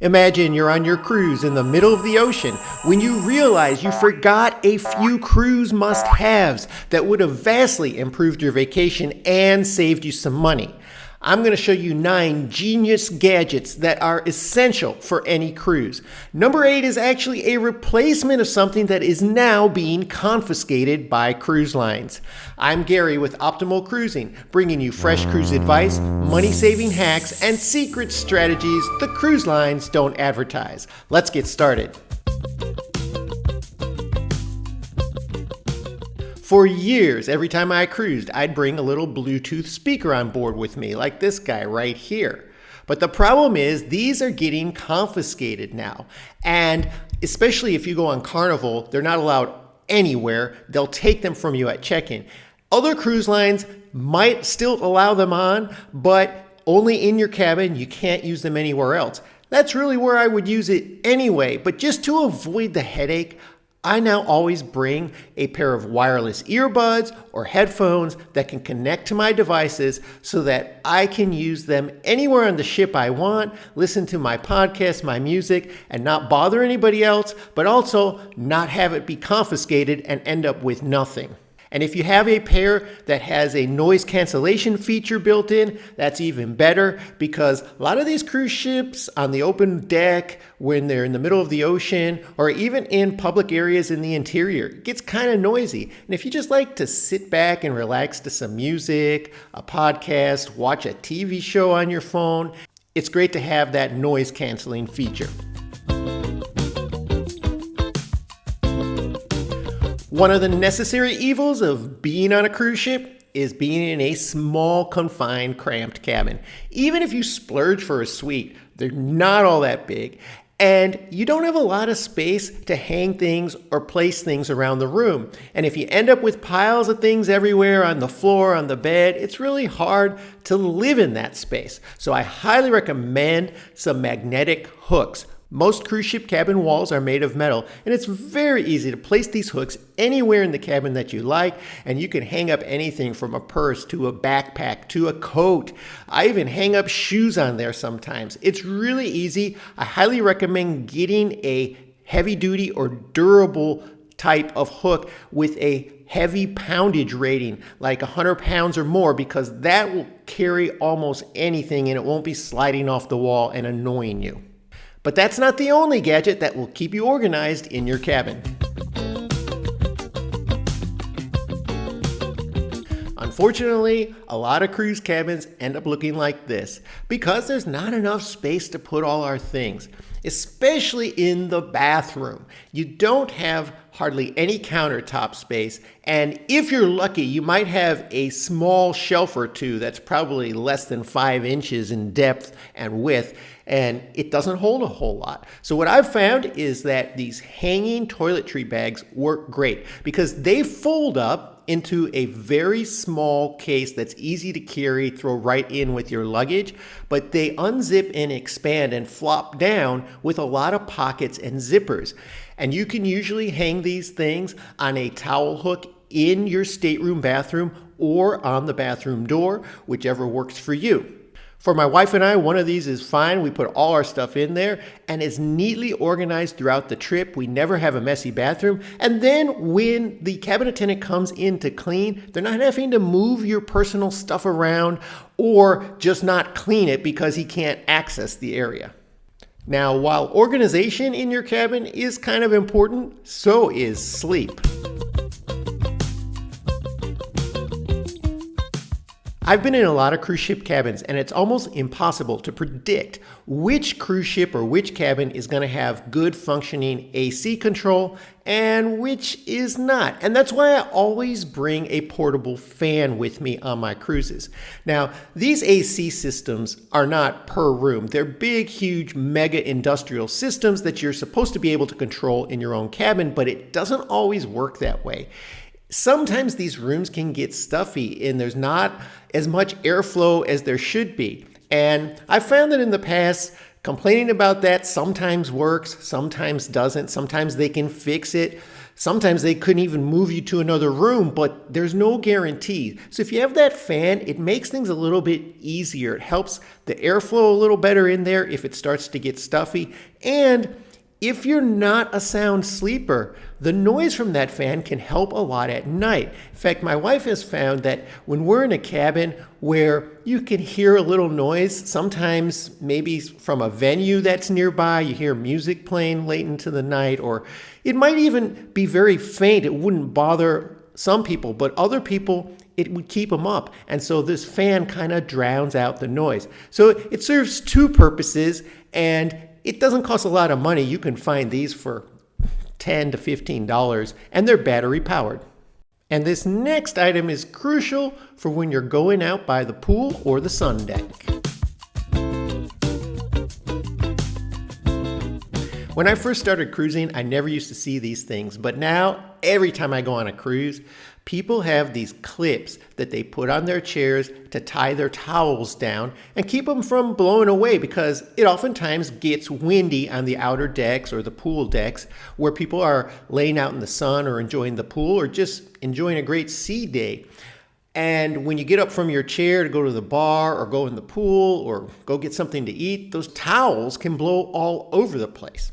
Imagine you're on your cruise in the middle of the ocean when you realize you forgot a few cruise must-haves that would have vastly improved your vacation and saved you some money. I'm going to show you 9 genius gadgets that are essential for any cruise. Number 8 is actually a replacement of something that is now being confiscated by cruise lines. I'm Gary with Optimal Cruising, bringing you fresh cruise advice, money-saving hacks, and secret strategies the cruise lines don't advertise. Let's get started. For years, every time I cruised, I'd bring a little Bluetooth speaker on board with me, like this guy right here. But the problem is, these are getting confiscated now. And especially if you go on Carnival, they're not allowed anywhere. They'll take them from you at check-in. Other cruise lines might still allow them on, but only in your cabin. You can't use them anywhere else. That's really where I would use it anyway. But just to avoid the headache, I now always bring a pair of wireless earbuds or headphones that can connect to my devices so that I can use them anywhere on the ship I want, listen to my podcast, my music, and not bother anybody else, but also not have it be confiscated and end up with nothing. And if you have a pair that has a noise cancellation feature built in, that's even better, because a lot of these cruise ships on the open deck, when they're in the middle of the ocean, or even in public areas in the interior, it gets kind of noisy. And if you just like to sit back and relax to some music, a podcast, watch a TV show on your phone, it's great to have that noise canceling feature. One of the necessary evils of being on a cruise ship is being in a small, confined, cramped cabin. Even if you splurge for a suite, they're not all that big. And you don't have a lot of space to hang things or place things around the room. And if you end up with piles of things everywhere on the floor, on the bed, it's really hard to live in that space. So I highly recommend some magnetic hooks. Most cruise ship cabin walls are made of metal, and it's very easy to place these hooks anywhere in the cabin that you like, and you can hang up anything from a purse to a backpack to a coat. I even hang up shoes on there sometimes. It's really easy. I highly recommend getting a heavy-duty or durable type of hook with a heavy poundage rating, like 100 pounds or more, because that will carry almost anything and it won't be sliding off the wall and annoying you. But that's not the only gadget that will keep you organized in your cabin. Unfortunately, a lot of cruise cabins end up looking like this because there's not enough space to put all our things, especially in the bathroom. You don't have hardly any countertop space, and if you're lucky, you might have a small shelf or two that's probably less than 5 inches in depth and width, and it doesn't hold a whole lot. So what I've found is that these hanging toiletry bags work great because they fold up into a very small case that's easy to carry, throw right in with your luggage, but they unzip and expand and flop down with a lot of pockets and zippers. And you can usually hang these things on a towel hook in your stateroom bathroom or on the bathroom door, whichever works for you. For my wife and I, one of these is fine. We put all our stuff in there and it's neatly organized throughout the trip. We never have a messy bathroom. And then when the cabin attendant comes in to clean, they're not having to move your personal stuff around or just not clean it because he can't access the area. Now, while organization in your cabin is kind of important, so is sleep. I've been in a lot of cruise ship cabins, and it's almost impossible to predict which cruise ship or which cabin is going to have good functioning AC control and which is not. And that's why I always bring a portable fan with me on my cruises. Now, these AC systems are not per room. They're big, huge, mega industrial systems that you're supposed to be able to control in your own cabin, but it doesn't always work that way. Sometimes these rooms can get stuffy and there's not as much airflow as there should be. And I found that in the past, complaining about that sometimes works, sometimes doesn't. Sometimes they can fix it. Sometimes they couldn't even move you to another room, but there's no guarantee. So if you have that fan, it makes things a little bit easier. It helps the airflow a little better in there if it starts to get stuffy. And if you're not a sound sleeper, the noise from that fan can help a lot at night. In fact, my wife has found that when we're in a cabin where you can hear a little noise, sometimes maybe from a venue that's nearby, you hear music playing late into the night, or it might even be very faint. It wouldn't bother some people, but other people, it would keep them up. And so this fan kind of drowns out the noise. So it serves two purposes, and it doesn't cost a lot of money. You can find these for $10 to $15, and they're battery powered. And this next item is crucial for when you're going out by the pool or the sun deck. When I first started cruising, I never used to see these things, but now every time I go on a cruise, people have these clips that they put on their chairs to tie their towels down and keep them from blowing away, because it oftentimes gets windy on the outer decks or the pool decks where people are laying out in the sun or enjoying the pool or just enjoying a great sea day. And when you get up from your chair to go to the bar or go in the pool or go get something to eat, those towels can blow all over the place.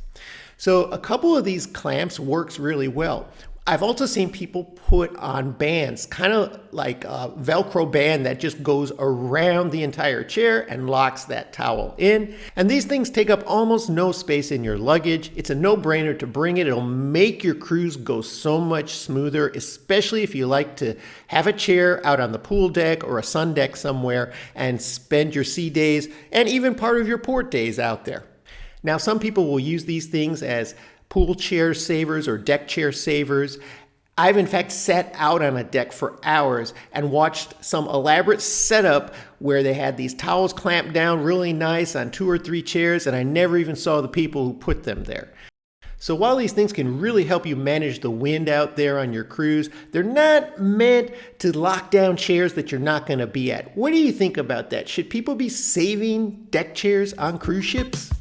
So a couple of these clamps works really well. I've also seen people put on bands, kind of like a Velcro band that just goes around the entire chair and locks that towel in. And these things take up almost no space in your luggage. It's a no-brainer to bring it. It'll make your cruise go so much smoother, especially if you like to have a chair out on the pool deck or a sun deck somewhere and spend your sea days and even part of your port days out there. Now, some people will use these things as pool chair savers or deck chair savers. I've in fact sat out on a deck for hours and watched some elaborate setup where they had these towels clamped down really nice on 2 or 3 chairs, and I never even saw the people who put them there. So while these things can really help you manage the wind out there on your cruise, they're not meant to lock down chairs that you're not going to be at. What do you think about that? Should people be saving deck chairs on cruise ships?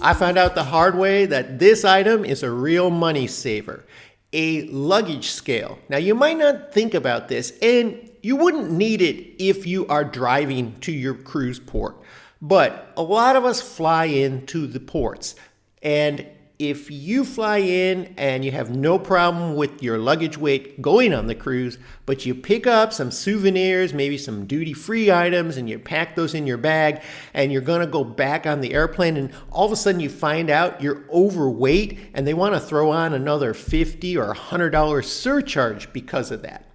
I found out the hard way that this item is a real money saver, a luggage scale. Now, you might not think about this, and you wouldn't need it if you are driving to your cruise port, but a lot of us fly into the ports, and if you fly in and you have no problem with your luggage weight going on the cruise, but you pick up some souvenirs, maybe some duty-free items, and you pack those in your bag, and you're going to go back on the airplane, and all of a sudden you find out you're overweight, and they want to throw on another $50 or $100 surcharge because of that.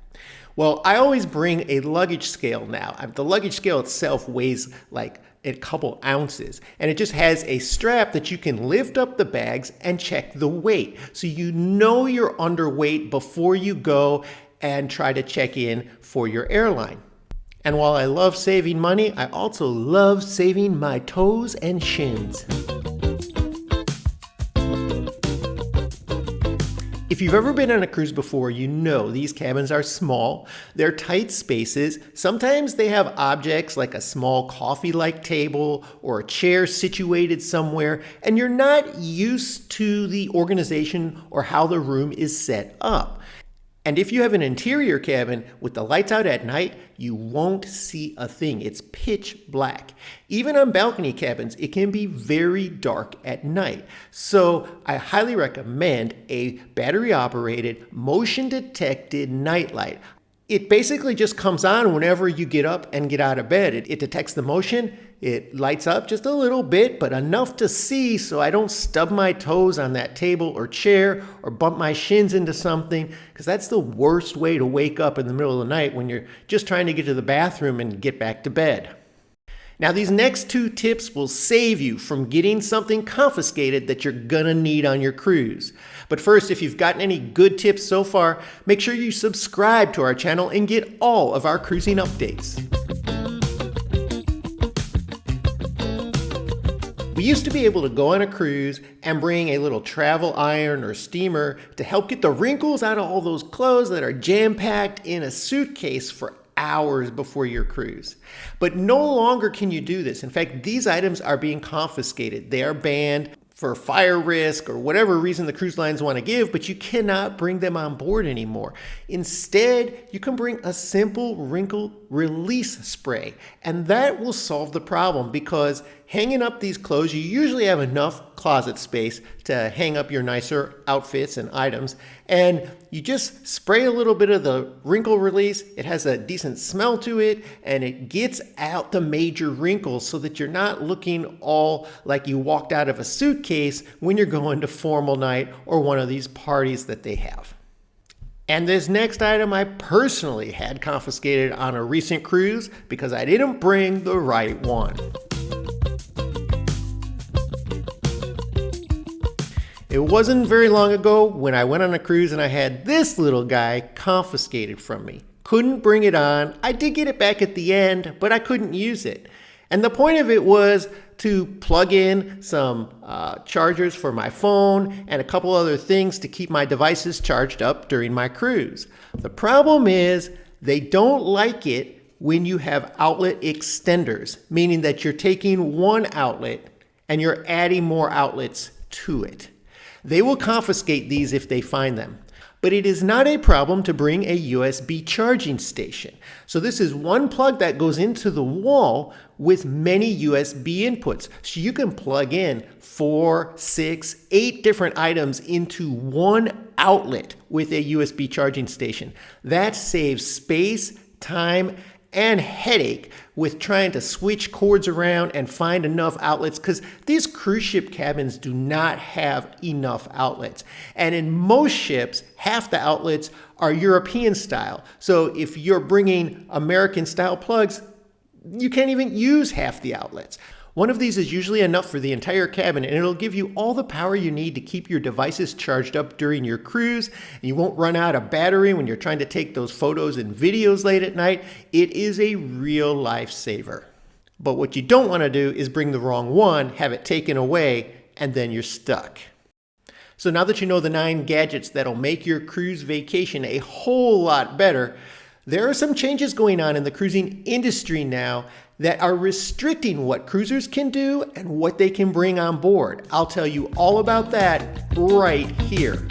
Well, I always bring a luggage scale now. The luggage scale itself weighs like a couple ounces, and it just has a strap that you can lift up the bags and check the weight. So you know you're underweight before you go and try to check in for your airline. And while I love saving money, I also love saving my toes and shins. If you've ever been on a cruise before, you know these cabins are small, they're tight spaces. Sometimes they have objects like a small coffee-like table or a chair situated somewhere, and you're not used to the organization or how the room is set up. And if you have an interior cabin with the lights out at night, you won't see a thing. It's pitch black. Even on balcony cabins, it can be very dark at night. So I highly recommend a battery-operated, motion-detected nightlight. It basically just comes on whenever you get up and get out of bed. It detects the motion, it lights up just a little bit, but enough to see so I don't stub my toes on that table or chair or bump my shins into something, because that's the worst way to wake up in the middle of the night when you're just trying to get to the bathroom and get back to bed. Now, these next 2 tips will save you from getting something confiscated that you're gonna need on your cruise. But first, if you've gotten any good tips so far, make sure you subscribe to our channel and get all of our cruising updates. We used to be able to go on a cruise and bring a little travel iron or steamer to help get the wrinkles out of all those clothes that are jam-packed in a suitcase for hours before your cruise. But no longer can you do this. In fact, these items are being confiscated. They are banned for fire risk or whatever reason the cruise lines want to give, but you cannot bring them on board anymore. Instead, you can bring a simple wrinkle release spray, and that will solve the problem because hanging up these clothes, you usually have enough closet space to hang up your nicer outfits and items, and you just spray a little bit of the wrinkle release. It has a decent smell to it, and it gets out the major wrinkles so that you're not looking all like you walked out of a suitcase when you're going to formal night or one of these parties that they have. And this next item I personally had confiscated on a recent cruise because I didn't bring the right one. It wasn't very long ago when I went on a cruise and I had this little guy confiscated from me. Couldn't bring it on. I did get it back at the end, but I couldn't use it. And the point of it was to plug in some chargers for my phone and a couple other things to keep my devices charged up during my cruise. The problem is they don't like it when you have outlet extenders, meaning that you're taking one outlet and you're adding more outlets to it. They will confiscate these if they find them. But it is not a problem to bring a USB charging station. So this is one plug that goes into the wall with many USB inputs. So you can plug in 4, 6, 8 different items into one outlet with a USB charging station. That saves space, time, and headache with trying to switch cords around and find enough outlets because these cruise ship cabins do not have enough outlets. And in most ships, half the outlets are European style. So if you're bringing American style plugs, you can't even use half the outlets. One of these is usually enough for the entire cabin, and it'll give you all the power you need to keep your devices charged up during your cruise, and you won't run out of battery when you're trying to take those photos and videos late at night. It is a real lifesaver. But what you don't want to do is bring the wrong one, have it taken away, and then you're stuck. So now that you know the 9 gadgets that'll make your cruise vacation a whole lot better, there are some changes going on in the cruising industry now that are restricting what cruisers can do and what they can bring on board. I'll tell you all about that right here.